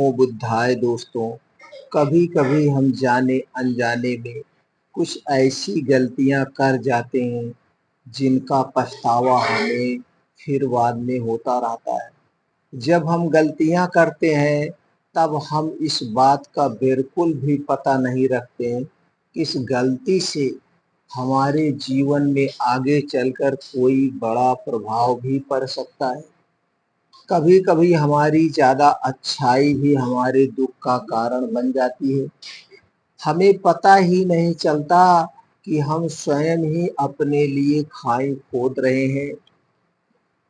नमो बुद्धाय दोस्तों। कभी कभी हम जाने अनजाने में कुछ ऐसी गलतियां कर जाते हैं जिनका पछतावा हमें फिर बाद में होता रहता है। जब हम गलतियां करते हैं तब हम इस बात का बिल्कुल भी पता नहीं रखते हैं कि इस गलती से हमारे जीवन में आगे चलकर कोई बड़ा प्रभाव भी पड़ सकता है। कभी कभी हमारी ज्यादा अच्छाई भी हमारे दुख का कारण बन जाती है। हमें पता ही नहीं चलता कि हम स्वयं ही अपने लिए खाई खोद रहे हैं।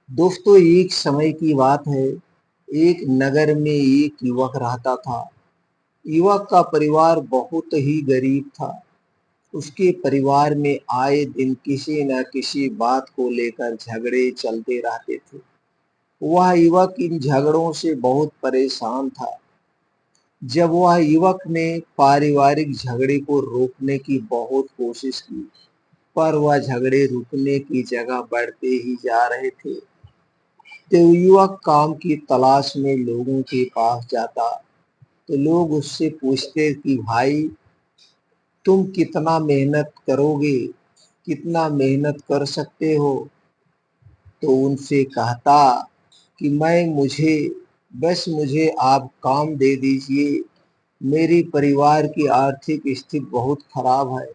दोस्तों, एक समय की बात है। एक नगर में एक युवक रहता था। युवक का परिवार बहुत ही गरीब था। उसके परिवार में आए दिन किसी न किसी बात को लेकर झगड़े चलते रहते थे। वह युवक इन झगड़ों से बहुत परेशान था। जब वह युवक ने पारिवारिक झगड़े को रोकने की बहुत कोशिश की, पर वह झगड़े रुकने की जगह बढ़ते ही जा रहे थे। तो युवक काम की तलाश में लोगों के पास जाता, तो लोग उससे पूछते कि भाई, तुम कितना मेहनत करोगे, कितना मेहनत कर सकते हो। तो उनसे कहता कि मुझे आप काम दे दीजिए। मेरी परिवार की आर्थिक स्थिति बहुत खराब है।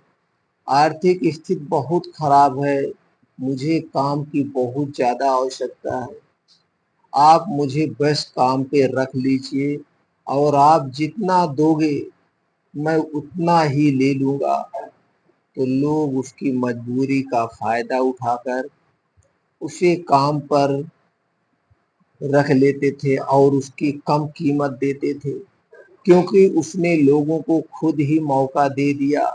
आर्थिक स्थिति बहुत खराब है। मुझे काम की बहुत ज़्यादा आवश्यकता है। आप मुझे बस काम पे रख लीजिए और आप जितना दोगे मैं उतना ही ले लूँगा। तो लोग उसकी मजबूरी का फ़ायदा उठाकर उसे काम पर रख लेते थे और उसकी कम कीमत देते थे, क्योंकि उसने लोगों को खुद ही मौका दे दिया।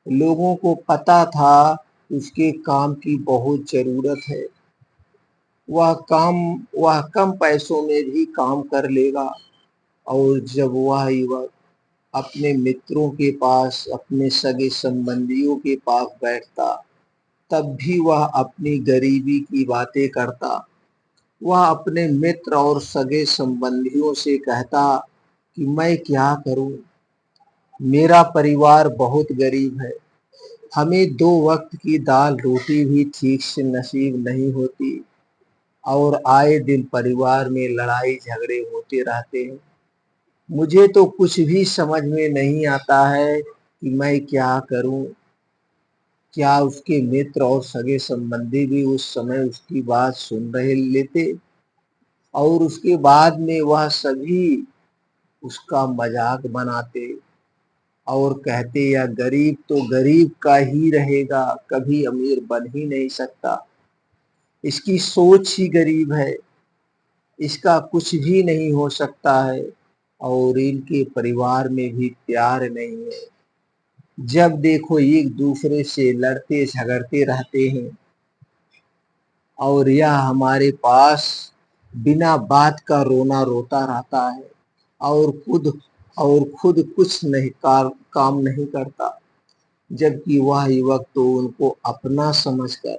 लोगों को पता था उसके काम की बहुत ज़रूरत है। वह कम पैसों में भी काम कर लेगा। और जब वह युवक अपने मित्रों के पास, अपने सगे संबंधियों के पास बैठता, तब भी वह अपनी गरीबी की बातें करता। वह अपने मित्र और सगे संबंधियों से कहता कि मैं क्या करूं, मेरा परिवार बहुत गरीब है। हमें 2 वक्त की दाल रोटी भी ठीक से नसीब नहीं होती और आए दिन परिवार में लड़ाई झगड़े होते रहते हैं। मुझे तो कुछ भी समझ में नहीं आता है कि मैं क्या करूं। क्या उसके मित्र और सगे संबंधी भी उस समय उसकी बात सुन रहे लेते, और उसके बाद में वह सभी उसका मजाक बनाते और कहते यह गरीब तो गरीब का ही रहेगा, कभी अमीर बन ही नहीं सकता। इसकी सोच ही गरीब है, इसका कुछ भी नहीं हो सकता है और इनके परिवार में भी प्यार नहीं है। जब देखो एक दूसरे से लड़ते झगड़ते रहते हैं और यह हमारे पास बिना बात का रोना रोता रहता है और खुद कुछ नहीं काम नहीं करता। जबकि वह युवक तो उनको अपना समझकर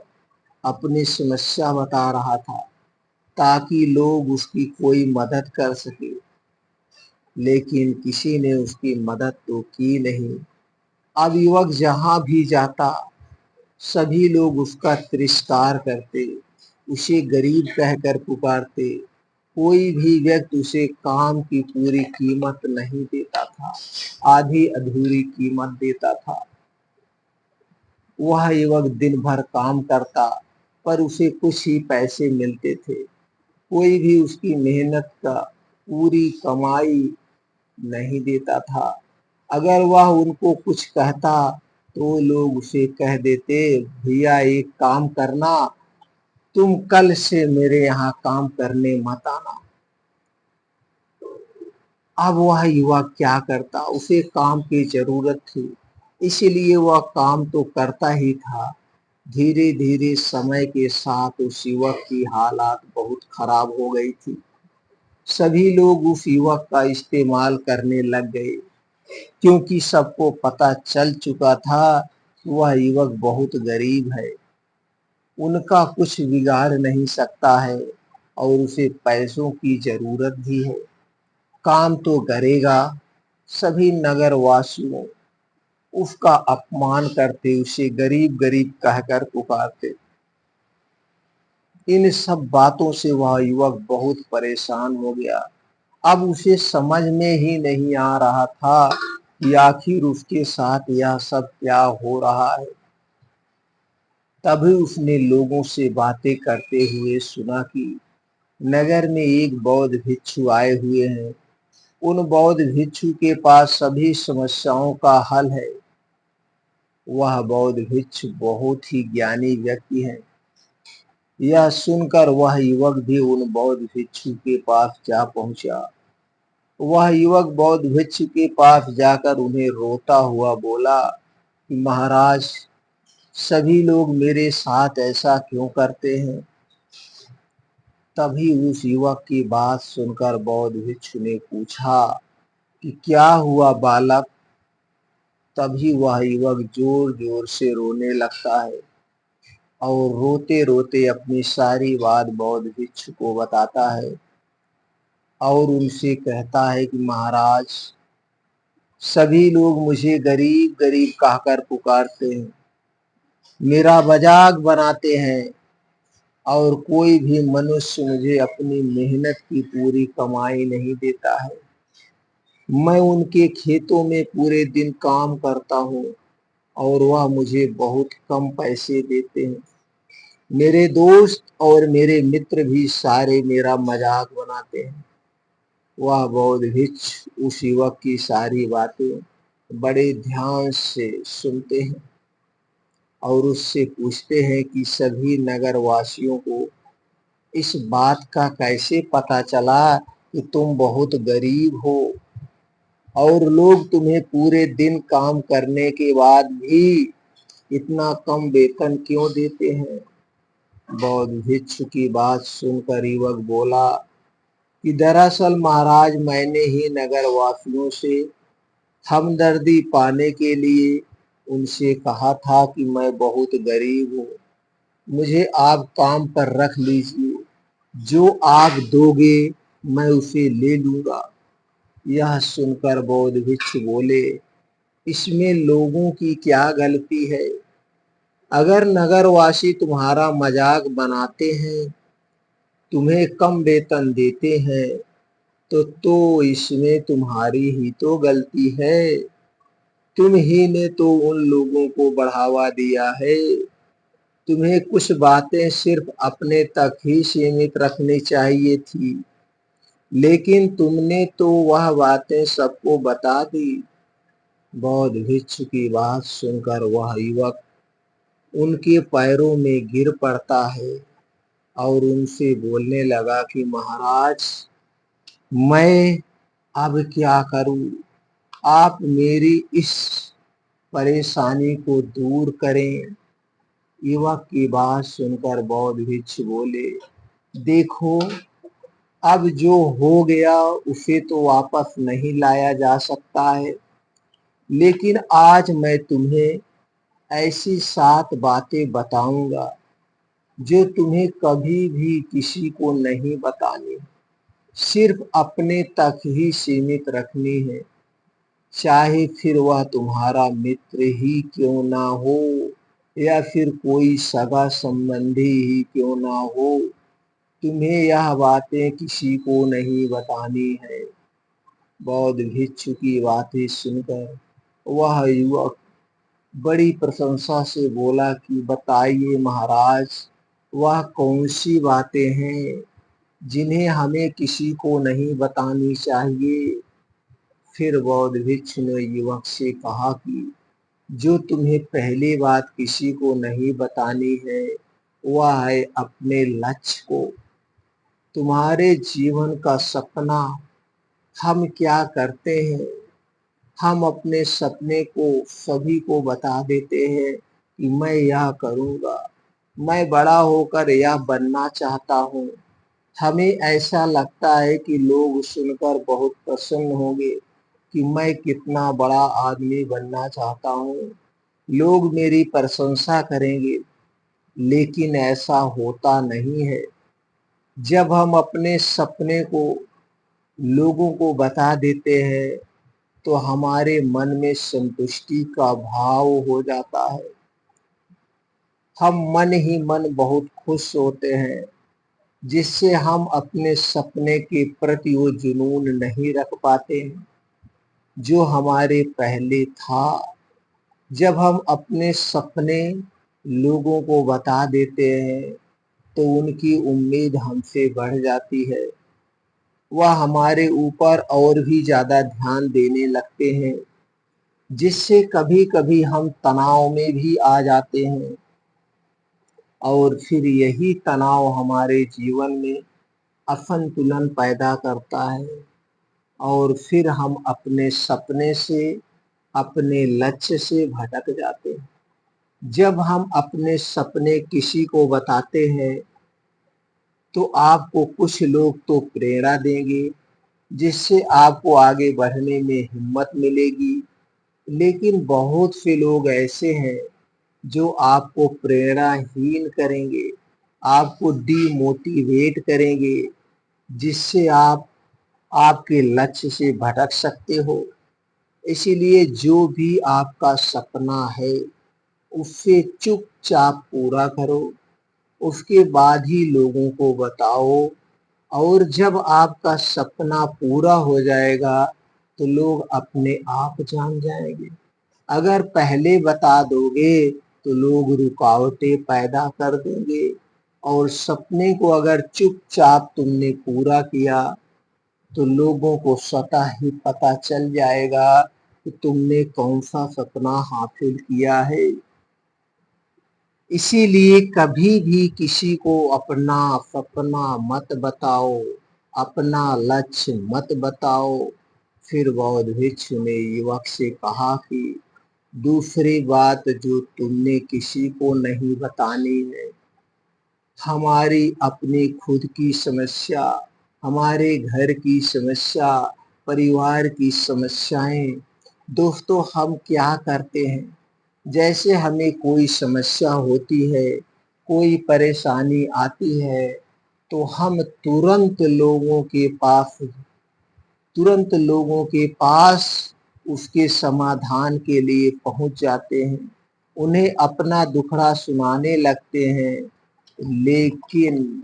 अपनी समस्या बता रहा था ताकि लोग उसकी कोई मदद कर सके, लेकिन किसी ने उसकी मदद तो की नहीं। अब युवक जहां भी जाता सभी लोग उसका तिरस्कार करते, उसे गरीब कहकर पुकारते। कोई भी व्यक्ति उसे काम की पूरी कीमत नहीं देता था, आधी अधूरी कीमत देता था। वह युवक दिन भर काम करता, पर उसे कुछ ही पैसे मिलते थे। कोई भी उसकी मेहनत का पूरी कमाई नहीं देता था। अगर वह उनको कुछ कहता तो लोग उसे कह देते, भैया एक काम करना, तुम कल से मेरे यहाँ काम करने मत आना। अब वह युवा क्या करता, उसे काम की जरूरत थी, इसीलिए वह काम तो करता ही था। धीरे धीरे समय के साथ उस युवक की हालात बहुत खराब हो गई थी। सभी लोग उस युवक का इस्तेमाल करने लग गए, क्योंकि सबको पता चल चुका था कि वह युवक बहुत गरीब है, उनका कुछ बिगाड़ नहीं सकता है और उसे पैसों की जरूरत भी है। काम तो करेगा, सभी नगरवासियों उसका अपमान करते, उसे गरीब गरीब कहकर पुकारते। इन सब बातों से वह युवक बहुत परेशान हो गया। अब उसे समझ में ही नहीं आ रहा था कि आखिर उसके साथ यह सब क्या हो रहा है। तभी उसने लोगों से बातें करते हुए सुना कि नगर में एक बौद्ध भिक्षु आए हुए हैं। उन बौद्ध भिक्षु के पास सभी समस्याओं का हल है। वह बौद्ध भिक्षु बहुत ही ज्ञानी व्यक्ति है। यह सुनकर वह युवक भी उन बौद्ध भिक्षु के पास जा पहुंचा। वह युवक बौद्ध भिक्षु के पास जाकर उन्हें रोता हुआ बोला कि महाराज, सभी लोग मेरे साथ ऐसा क्यों करते हैं। तभी उस युवक की बात सुनकर बौद्ध भिक्षु ने पूछा कि क्या हुआ बालक। तभी वह युवक जोर जोर से रोने लगता है और रोते रोते अपनी सारी बात बौद्ध भिक्षु को बताता है और उनसे कहता है कि महाराज, सभी लोग मुझे गरीब गरीब कहकर पुकारते हैं, मेरा मजाक बनाते हैं और कोई भी मनुष्य मुझे अपनी मेहनत की पूरी कमाई नहीं देता है। मैं उनके खेतों में पूरे दिन काम करता हूँ और वह मुझे बहुत कम पैसे देते हैं। मेरे दोस्त और मेरे मित्र भी सारे मेरा मजाक बनाते हैं। वह बौद्ध भिक्षु उस युवक की सारी बातें बड़े ध्यान से सुनते हैं और उससे पूछते हैं कि सभी नगरवासियों को इस बात का कैसे पता चला कि तुम बहुत गरीब हो और लोग तुम्हें पूरे दिन काम करने के बाद भी इतना कम वेतन क्यों देते हैं। बौद्ध भिक्षु की बात सुनकर युवक बोला कि दरअसल महाराज, मैंने ही नगरवासियों से हमदर्दी पाने के लिए उनसे कहा था कि मैं बहुत गरीब हूँ, मुझे आप काम पर रख लीजिए, जो आप दोगे मैं उसे ले लूंगा। यह सुनकर बौद्ध भिक्षु बोले, इसमें लोगों की क्या गलती है। अगर नगरवासी तुम्हारा मजाक बनाते हैं, तुम्हें कम वेतन देते हैं, तो इसमें तुम्हारी ही तो गलती है। तुम ही ने तो उन लोगों को बढ़ावा दिया है। तुम्हें कुछ बातें सिर्फ अपने तक ही सीमित रखनी चाहिए थी, लेकिन तुमने तो वह बातें सबको बता दी। बौद्ध भिक्षु की बात सुनकर वह युवक उनके पैरों में गिर पड़ता है और उनसे बोलने लगा कि महाराज, मैं अब क्या करूं। आप मेरी इस परेशानी को दूर करें। युवक की बात सुनकर बौद्ध भिक्षु बोले, देखो, अब जो हो गया उसे तो वापस नहीं लाया जा सकता है, लेकिन आज मैं तुम्हें ऐसी 7 बातें बताऊंगा जो तुम्हें कभी भी किसी को नहीं बतानी, सिर्फ अपने तक ही सीमित रखनी है, चाहे फिर वह तुम्हारा मित्र ही क्यों ना हो या फिर कोई सगा संबंधी ही क्यों ना हो। तुम्हें यह बातें किसी को नहीं बतानी है। बौद्ध भिक्षु की बातें सुनकर वह युवक बड़ी प्रशंसा से बोला कि बताइए महाराज, वह कौन सी बातें हैं जिन्हें हमें किसी को नहीं बतानी चाहिए। फिर बौद्ध भिक्षु ने युवक से कहा कि जो तुम्हें पहली बात किसी को नहीं बतानी है वह है अपने लक्ष्य को, तुम्हारे जीवन का सपना। हम क्या करते हैं, हम अपने सपने को सभी को बता देते हैं कि मैं यह करूंगा, मैं बड़ा होकर यह बनना चाहता हूँ। हमें ऐसा लगता है कि लोग सुनकर बहुत प्रसन्न होंगे कि मैं कितना बड़ा आदमी बनना चाहता हूँ, लोग मेरी प्रशंसा करेंगे, लेकिन ऐसा होता नहीं है। जब हम अपने सपने को लोगों को बता देते हैं तो हमारे मन में संतुष्टि का भाव हो जाता है। हम मन ही मन बहुत खुश होते हैं, जिससे हम अपने सपने के प्रति वो जुनून नहीं रख पाते हैं जो हमारे पहले था। जब हम अपने सपने लोगों को बता देते हैं तो उनकी उम्मीद हमसे बढ़ जाती है। वह हमारे ऊपर और भी ज़्यादा ध्यान देने लगते हैं, जिससे कभी-कभी हम तनाव में भी आ जाते हैं और फिर यही तनाव हमारे जीवन में असंतुलन पैदा करता है और फिर हम अपने सपने से, अपने लक्ष्य से भटक जाते हैं। जब हम अपने सपने किसी को बताते हैं तो आपको कुछ लोग तो प्रेरणा देंगे, जिससे आपको आगे बढ़ने में हिम्मत मिलेगी। लेकिन बहुत से लोग ऐसे हैं जो आपको प्रेरणाहीन करेंगे, आपको डिमोटिवेट करेंगे, जिससे आप आपके लक्ष्य से भटक सकते हो। इसीलिए जो भी आपका सपना है, उसे चुपचाप पूरा करो, उसके बाद ही लोगों को बताओ और जब आपका सपना पूरा हो जाएगा, तो लोग अपने आप जान जाएँगे। अगर पहले बता दोगे, तो लोग रुकावटें पैदा कर देंगे और सपने को अगर चुपचाप तुमने पूरा किया, तो लोगों को स्वतः ही पता चल जाएगा कि तुमने कौन-सा सपना हासिल किया है। इसीलिए कभी भी किसी को अपना सपना मत बताओ, अपना लक्ष्य मत बताओ। फिर बौद्ध भिक्षु ने युवक से कहा कि दूसरी बात जो तुमने किसी को नहीं बतानी है, हमारी अपनी खुद की समस्या, हमारे घर की समस्या, परिवार की समस्याएं। दोस्तों, हम क्या करते हैं, जैसे हमें कोई समस्या होती है, कोई परेशानी आती है, तो हम तुरंत लोगों के पास उसके समाधान के लिए पहुंच जाते हैं, उन्हें अपना दुखड़ा सुनाने लगते हैं। लेकिन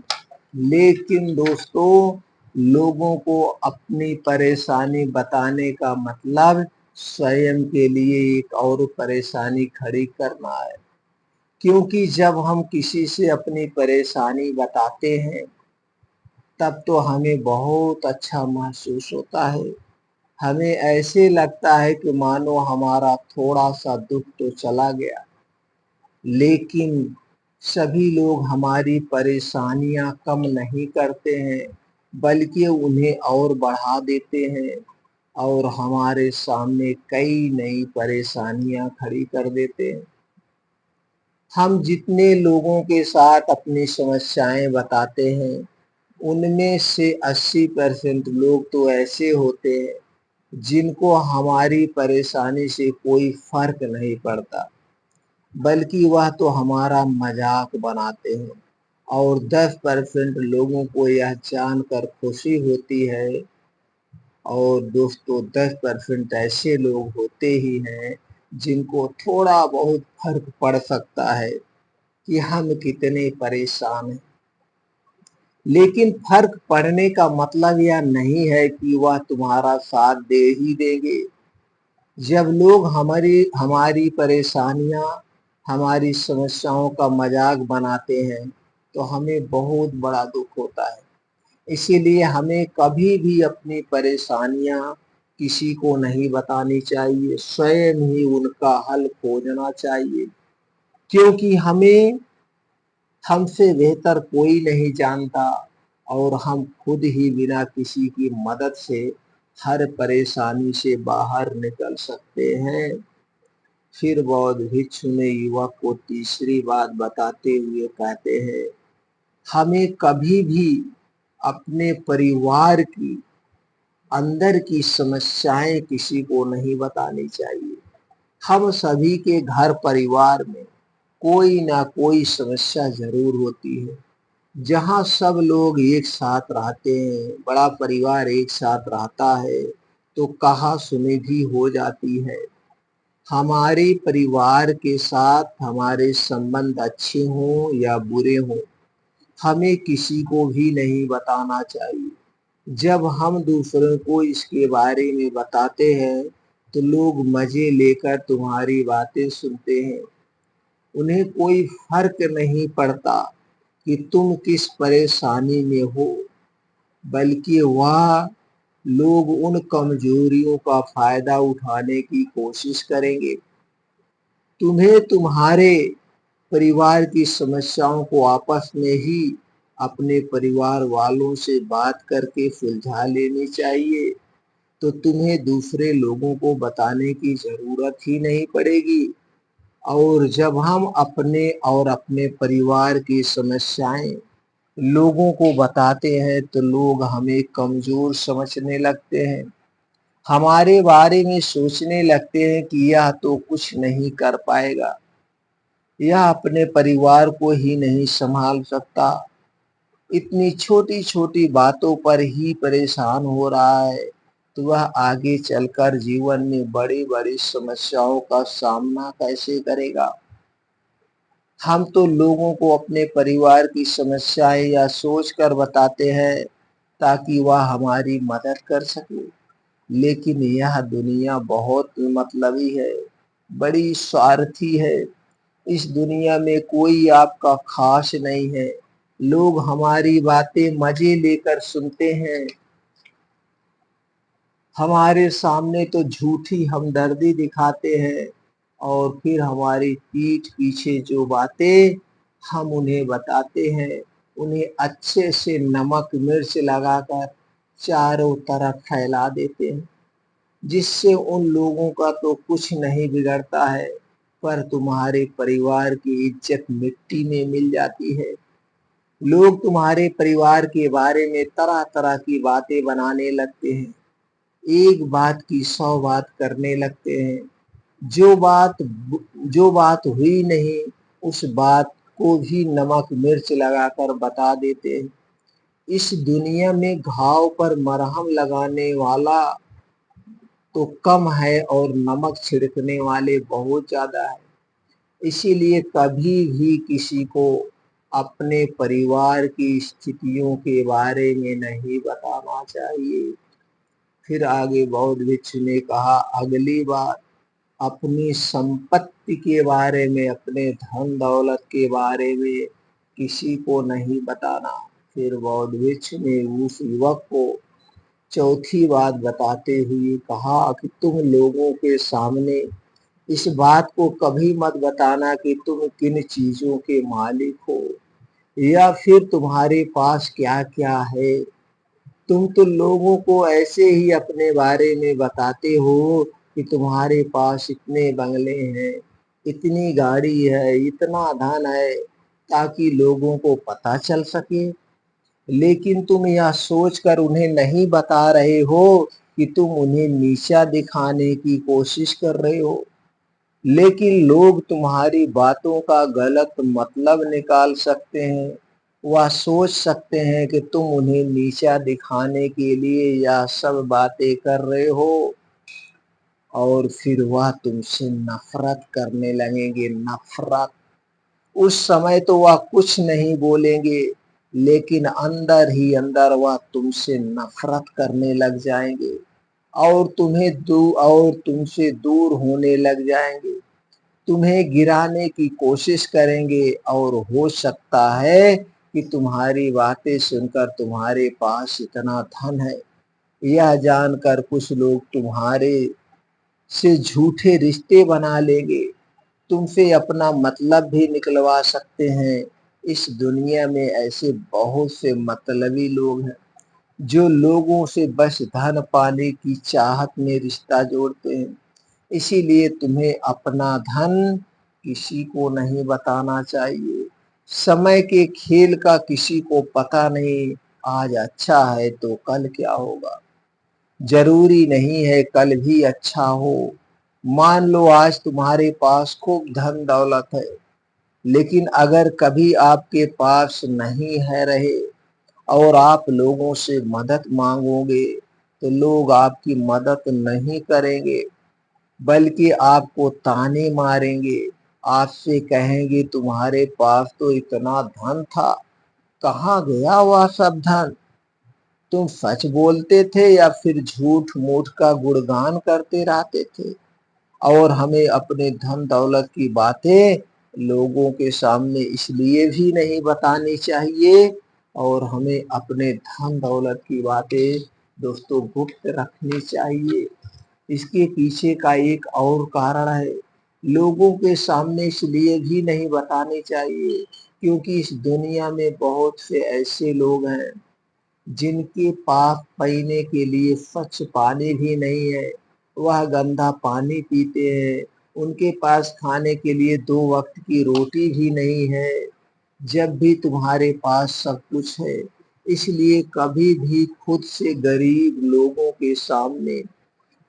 लेकिन दोस्तों, लोगों को अपनी परेशानी बताने का मतलब स्वयं के लिए एक और परेशानी खड़ी करना है। क्योंकि जब हम किसी से अपनी परेशानी बताते हैं, तब तो हमें बहुत अच्छा महसूस होता है। हमें ऐसे लगता है कि मानो हमारा थोड़ा-सा दुःख तो चला गया। लेकिन सभी लोग हमारी परेशानियाँ कम नहीं करते हैं, बल्कि उन्हें और बढ़ा देते हैं और हमारे सामने कई नई परेशानियाँ खड़ी कर देते हैं। हम जितने लोगों के साथ अपनी समस्याएँ बताते हैं, उनमें से 80% लोग तो ऐसे होते हैं, जिनको हमारी परेशानी से कोई फ़र्क नहीं पड़ता, बल्कि वह तो हमारा मज़ाक बनाते हैं और 10% लोगों को यह जानकर खुशी होती है। और दोस्तों, 10% ऐसे लोग होते ही हैं, जिनको थोड़ा बहुत फ़र्क पड़ सकता है कि हम कितने परेशान हैं। लेकिन फ़र्क पड़ने का मतलब यह नहीं है कि वह तुम्हारा साथ दे ही देंगे। जब लोग हमारी परेशानियाँ, हमारी समस्याओं का मज़ाक बनाते हैं, तो हमें बहुत बड़ा दुःख होता है। इसीलिए हमें कभी भी अपनी परेशानियाँ किसी को नहीं बतानी चाहिए, स्वयं ही उनका हल खोजना चाहिए। क्योंकि हमें हमसे बेहतर कोई नहीं जानता और हम खुद ही बिना किसी की मदद से हर परेशानी से बाहर निकल सकते हैं। फिर बौद्ध भिक्षु ने युवक को तीसरी बात बताते हुए कहते हैं, हमें कभी भी अपने परिवार की अंदर की समस्याएं किसी को नहीं बतानी चाहिए। हम सभी के घर परिवार में कोई ना कोई समस्या जरूर होती है। जहाँ सब लोग एक साथ रहते हैं, बड़ा परिवार एक साथ रहता है, तो कहा सुनी भी हो जाती है। हमारे परिवार के साथ हमारे संबंध अच्छे हों या बुरे हों, हमें किसी को भी नहीं बताना चाहिए। जब हम दूसरों को इसके बारे में बताते हैं, तो लोग मजे लेकर तुम्हारी बातें सुनते हैं। उन्हें कोई फर्क नहीं पड़ता कि तुम किस परेशानी में हो, बल्कि वह लोग उन कमजोरियों का फायदा उठाने की कोशिश करेंगे। तुम्हें तुम्हारे परिवार की समस्याओं को आपस में ही अपने परिवार वालों से बात करके सुलझा लेनी चाहिए, तो तुम्हें दूसरे लोगों को बताने की जरूरत ही नहीं पड़ेगी। और जब हम अपने और अपने परिवार की समस्याएं लोगों को बताते हैं, तो लोग हमें कमजोर समझने लगते हैं, हमारे बारे में सोचने लगते हैं कि यह तो कुछ नहीं कर पाएगा, यह अपने परिवार को ही नहीं संभाल सकता, इतनी छोटी छोटी बातों पर ही परेशान हो रहा है, तो वह आगे चलकर जीवन में बड़ी बड़ी समस्याओं का सामना कैसे करेगा। हम तो लोगों को अपने परिवार की समस्याएं या सोच कर बताते हैं, ताकि वह हमारी मदद कर सके। लेकिन यह दुनिया बहुत मतलबी है, बड़ी स्वार्थी है। इस दुनिया में कोई आपका खास नहीं है। लोग हमारी बातें मजे लेकर सुनते हैं, हमारे सामने तो झूठी हमदर्दी दिखाते हैं, और फिर हमारी पीठ पीछे जो बातें हम उन्हें बताते हैं, उन्हें अच्छे से नमक मिर्च लगाकर चारों तरफ फैला देते हैं, जिससे उन लोगों का तो कुछ नहीं बिगड़ता है, पर तुम्हारे परिवार की इज्जत मिट्टी में मिल जाती है। लोग तुम्हारे परिवार के बारे में तरह तरह की बातें बनाने लगते हैं, एक बात की 100 बात करने लगते हैं। जो बात जो बात हुई नहीं, उस बात को भी नमक मिर्च लगाकर बता देते हैं। इस दुनिया में घाव पर मरहम लगाने वाला तो कम है, और नमक छिड़कने वाले बहुत ज्यादा है। इसीलिए कभी भी किसी को अपने परिवार की स्थितियों के बारे में नहीं बताना चाहिए। फिर आगे बौद्ध भिक्षु ने कहा, अगली बार अपनी संपत्ति के बारे में, अपने धन दौलत के बारे में किसी को नहीं बताना। फिर बौद्ध भिक्षु ने उस युवक को चौथी बात बताते हुए कहा कि तुम लोगों के सामने इस बात को कभी मत बताना कि तुम किन चीजों के मालिक हो, या फिर तुम्हारे पास क्या क्या है। तुम तो लोगों को ऐसे ही अपने बारे में बताते हो कि तुम्हारे पास इतने बंगले हैं, इतनी गाड़ी है, इतना धन है, ताकि लोगों को पता चल सके। लेकिन तुम यह सोचकर उन्हें नहीं बता रहे हो कि तुम उन्हें नीचा दिखाने की कोशिश कर रहे हो। लेकिन लोग तुम्हारी बातों का गलत मतलब निकाल सकते हैं। वह सोच सकते हैं कि तुम उन्हें नीचा दिखाने के लिए यह सब बातें कर रहे हो, और फिर वह तुमसे नफरत करने लगेंगे। नफरत। उस समय तो वह कुछ नहीं बोलेंगे, लेकिन अंदर ही अंदर वह तुमसे नफरत करने लग जाएंगे, और तुमसे दूर होने लग जाएंगे, तुम्हें गिराने की कोशिश करेंगे। और हो सकता है कि तुम्हारी बातें सुनकर तुम्हारे पास इतना धन है, यह जानकर कुछ लोग तुम्हारे से झूठे रिश्ते बना लेंगे, तुमसे अपना मतलब भी निकलवा सकते हैं। इस दुनिया में ऐसे बहुत से मतलबी लोग हैं, जो लोगों से बस धन पाने की चाहत में रिश्ता जोड़ते हैं। इसीलिए तुम्हें अपना धन किसी को नहीं बताना चाहिए। समय के खेल का किसी को पता नहीं, आज अच्छा है तो कल क्या होगा। जरूरी नहीं है कल भी अच्छा हो। मान लो आज तुम्हारे पास खूब धन दौलत है, लेकिन अगर कभी आपके पास नहीं है रहे और आप लोगों से मदद मांगोगे तो लोग आपकी मदद नहीं करेंगे, बल्कि आपको ताने मारेंगे। आपसे कहेंगे तुम्हारे पास तो इतना धन था, कहाँ गया वह सब धन? तुम सच बोलते थे या फिर झूठ मूठ का गुणगान करते रहते थे? और हमें अपने धन दौलत की बातें लोगों के सामने इसलिए भी नहीं बतानी चाहिए, और हमें अपने धन दौलत की बातें दोस्तों गुप्त रखनी चाहिए। इसके पीछे का एक और कारण है, लोगों के सामने इसलिए भी नहीं बतानी चाहिए क्योंकि इस दुनिया में बहुत से ऐसे लोग हैं जिनके पास पीने के लिए स्वच्छ पानी भी नहीं है, वह गंदा पानी पीते हैं। उनके पास खाने के लिए 2 वक्त की रोटी भी नहीं है, जब भी तुम्हारे पास सब कुछ है। इसलिए कभी भी खुद से गरीब लोगों के सामने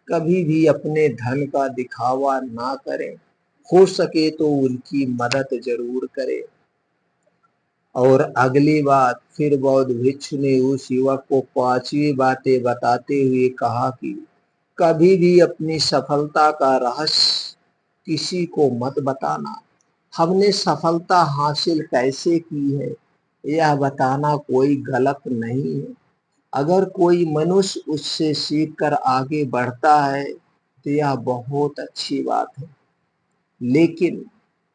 कभी भी अपने धन का दिखावा ना करें। हो सके तो उनकी मदद जरूर करें। और अगली बात, फिर बौद्ध भिक्षु ने उस युवक को 5वीं बातें बताते हुए कहा कि कभी भी अपनी सफलता का रहस्य किसी को मत बताना। हमने सफलता हासिल कैसे की है यह बताना कोई गलत नहीं है। अगर कोई मनुष्य उससे सीख कर आगे बढ़ता है तो यह बहुत अच्छी बात है। लेकिन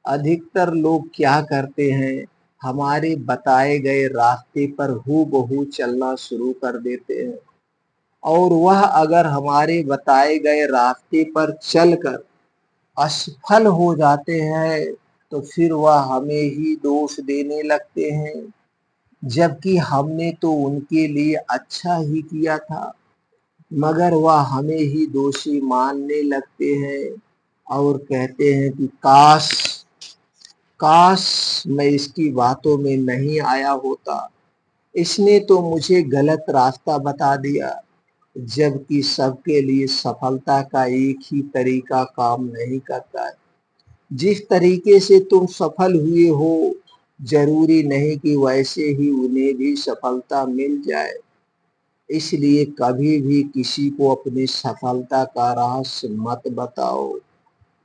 अधिकतर लोग क्या करते हैं, हमारे बताए गए रास्ते पर हूबहू चलना शुरू कर देते हैं, और वह अगर हमारे बताए गए रास्ते पर चलकर असफल हो जाते हैं तो फिर वह हमें ही दोष देने लगते हैं, जबकि हमने तो उनके लिए अच्छा ही किया था। मगर वह हमें ही दोषी मानने लगते हैं और कहते हैं कि काश काश मैं इसकी बातों में नहीं आया होता, इसने तो मुझे गलत रास्ता बता दिया। जबकि सबके लिए सफलता का एक ही तरीका काम नहीं करता है। जिस तरीके से तुम सफल हुए हो जरूरी नहीं कि वैसे ही उन्हें भी सफलता मिल जाए। इसलिए कभी भी किसी को अपनी सफलता का रहस्य मत बताओ।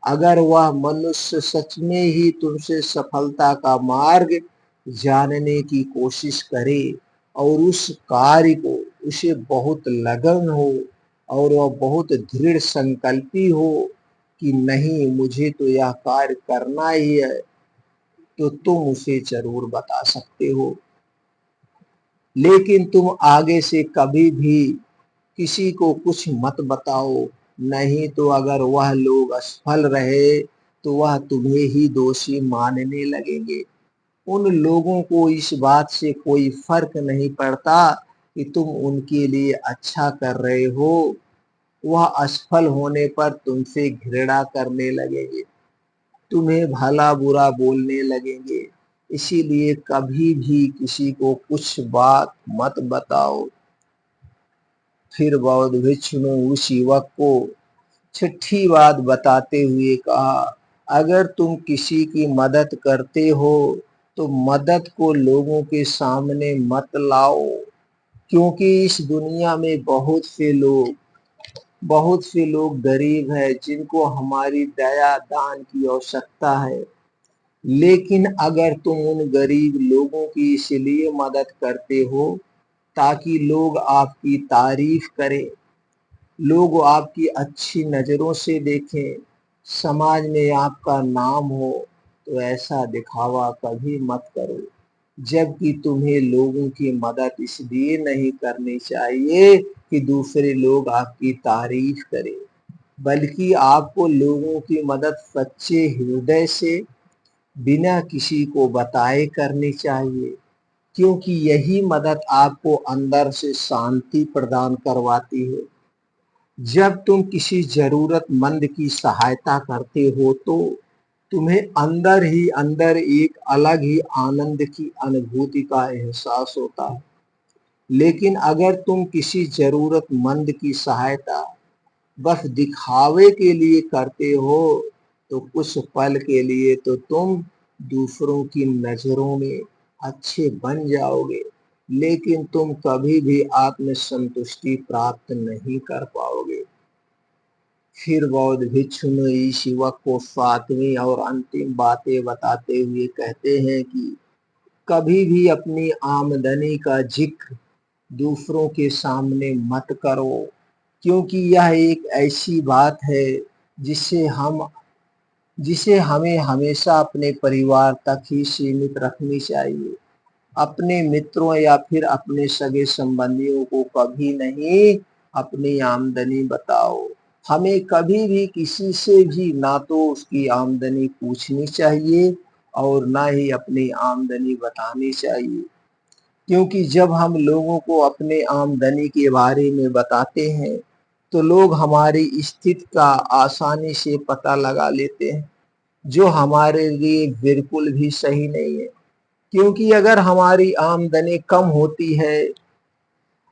अगर वह मनुष्य सच में ही तुमसे सफलता का मार्ग जानने की कोशिश करे और उस कार्य को उसे बहुत लगन हो और वह बहुत दृढ़ संकल्पी हो कि नहीं मुझे तो यह कार्य करना ही है, तो तुम उसे जरूर बता सकते हो। लेकिन तुम आगे से कभी भी किसी को कुछ मत बताओ, नहीं तो अगर वह लोग असफल रहे तो वह तुम्हें ही दोषी मानने लगेंगे। उन लोगों को इस बात से कोई फर्क नहीं पड़ता कि तुम उनके लिए अच्छा कर रहे हो, वह असफल होने पर तुमसे घृणा करने लगेंगे, तुम्हें भला बुरा बोलने लगेंगे। इसीलिए कभी भी किसी को कुछ बात मत बताओ। फिर बौद्ध भिक्षु ने उस युवक को 6ठी बात बताते हुए कहा, अगर तुम किसी की मदद करते हो तो मदद को लोगों के सामने मत लाओ, क्योंकि इस दुनिया में बहुत से लोग गरीब हैं जिनको हमारी दया दान की आवश्यकता है। लेकिन अगर तुम उन गरीब लोगों की इसलिए मदद करते हो ताकि लोग आपकी तारीफ करें, लोग आपकी अच्छी नजरों से देखें, समाज में आपका नाम हो, तो ऐसा दिखावा कभी मत करो। जबकि तुम्हें लोगों की मदद इसलिए नहीं करनी चाहिए कि दूसरे लोग आपकी तारीफ करें, बल्कि आपको लोगों की मदद सच्चे हृदय से बिना किसी को बताए करनी चाहिए, क्योंकि यही मदद आपको अंदर से शांति प्रदान करवाती है। जब तुम किसी जरूरतमंद की सहायता करते हो तो तुम्हें अंदर ही अंदर एक अलग ही आनंद की अनुभूति का एहसास होता है। लेकिन अगर तुम किसी जरूरतमंद की सहायता बस दिखावे के लिए करते हो तो कुछ पल के लिए तो तुम दूसरों की नजरों में अच्छे बन जाओगे, लेकिन तुम कभी भी आत्म संतुष्टि प्राप्त नहीं कर पाओगे। फिर बौद्ध भिक्षु ने इस युवक को सातवीं और अंतिम बातें बताते हुए कहते हैं कि कभी भी अपनी आमदनी का जिक्र दूसरों के सामने मत करो, क्योंकि यह एक ऐसी बात है जिसे हम जिसे हमें हमेशा अपने परिवार तक ही सीमित रखनी चाहिए। अपने मित्रों या फिर अपने सगे संबंधियों को कभी नहीं अपनी आमदनी बताओ। हमें कभी भी किसी से भी ना तो उसकी आमदनी पूछनी चाहिए और ना ही अपनी आमदनी बतानी चाहिए, क्योंकि जब हम लोगों को अपने आमदनी के बारे में बताते हैं तो लोग हमारी स्थिति का आसानी से पता लगा लेते हैं, जो हमारे लिए बिल्कुल भी सही नहीं है। क्योंकि अगर हमारी आमदनी कम होती है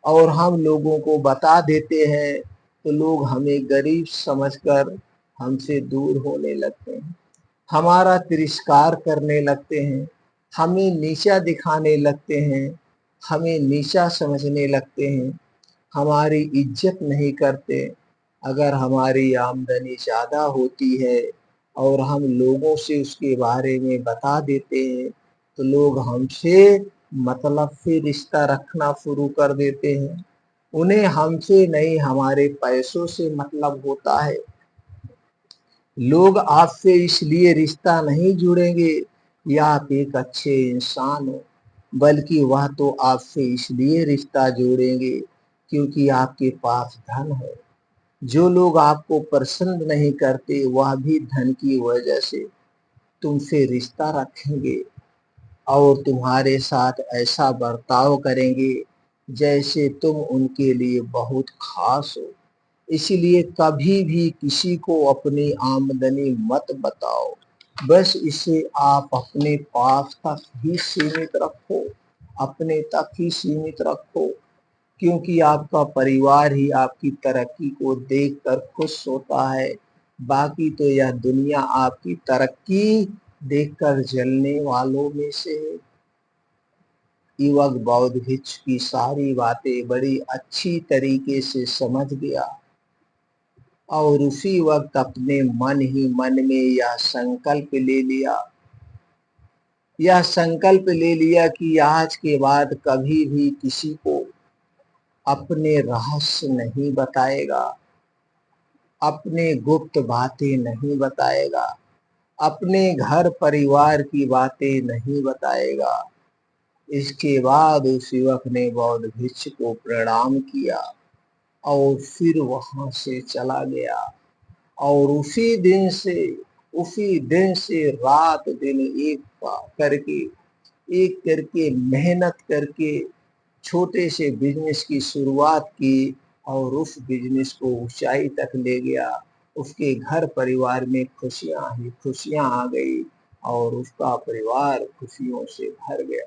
और हम लोगों को बता देते हैं तो लोग हमें गरीब समझकर हमसे दूर होने लगते हैं, हमारा तिरस्कार करने लगते हैं, हमें नीचा दिखाने लगते हैं, हमें नीचा समझने लगते हैं, हमारी इज्जत नहीं करते। अगर हमारी आमदनी ज़्यादा होती है और हम लोगों से उसके बारे में बता देते हैं तो लोग हमसे मतलब से रिश्ता रखना शुरू कर देते हैं। उन्हें हमसे नहीं हमारे पैसों से मतलब होता है। लोग आपसे इसलिए रिश्ता नहीं जुड़ेंगे या आप एक अच्छे इंसान हो, बल्कि वह तो आपसे इसलिए रिश्ता जोड़ेंगे क्योंकि आपके पास धन है। जो लोग आपको पसंद नहीं करते वह भी धन की वजह से तुमसे रिश्ता रखेंगे और तुम्हारे साथ ऐसा बर्ताव करेंगे जैसे तुम उनके लिए बहुत खास हो। इसलिए कभी भी किसी को अपनी आमदनी मत बताओ, बस इसे आप अपने पास तक ही सीमित रखो, अपने तक ही सीमित रखो, क्योंकि आपका परिवार ही आपकी तरक्की को देखकर खुश होता है। बाकी तो यह दुनिया आपकी तरक्की देखकर जलने वालों में से है। युवक बौद्ध भिक्षु की सारी बातें बड़ी अच्छी तरीके से समझ गया और उसी वक्त अपने मन ही मन में यह संकल्प ले लिया कि आज के बाद कभी भी किसी को अपने रहस्य नहीं बताएगा, अपने गुप्त बातें नहीं बताएगा, अपने घर परिवार की बातें नहीं बताएगा। इसके बाद उस युवक ने बौद्ध भिक्षु को प्रणाम किया और फिर वहां से चला गया और उसी दिन से रात दिन एक करके मेहनत करके छोटे से बिजनेस की शुरुआत की और उस बिजनेस को ऊंचाई तक ले गया। उसके घर परिवार में खुशियां ही खुशियां आ गई और उसका परिवार खुशियों से भर गया।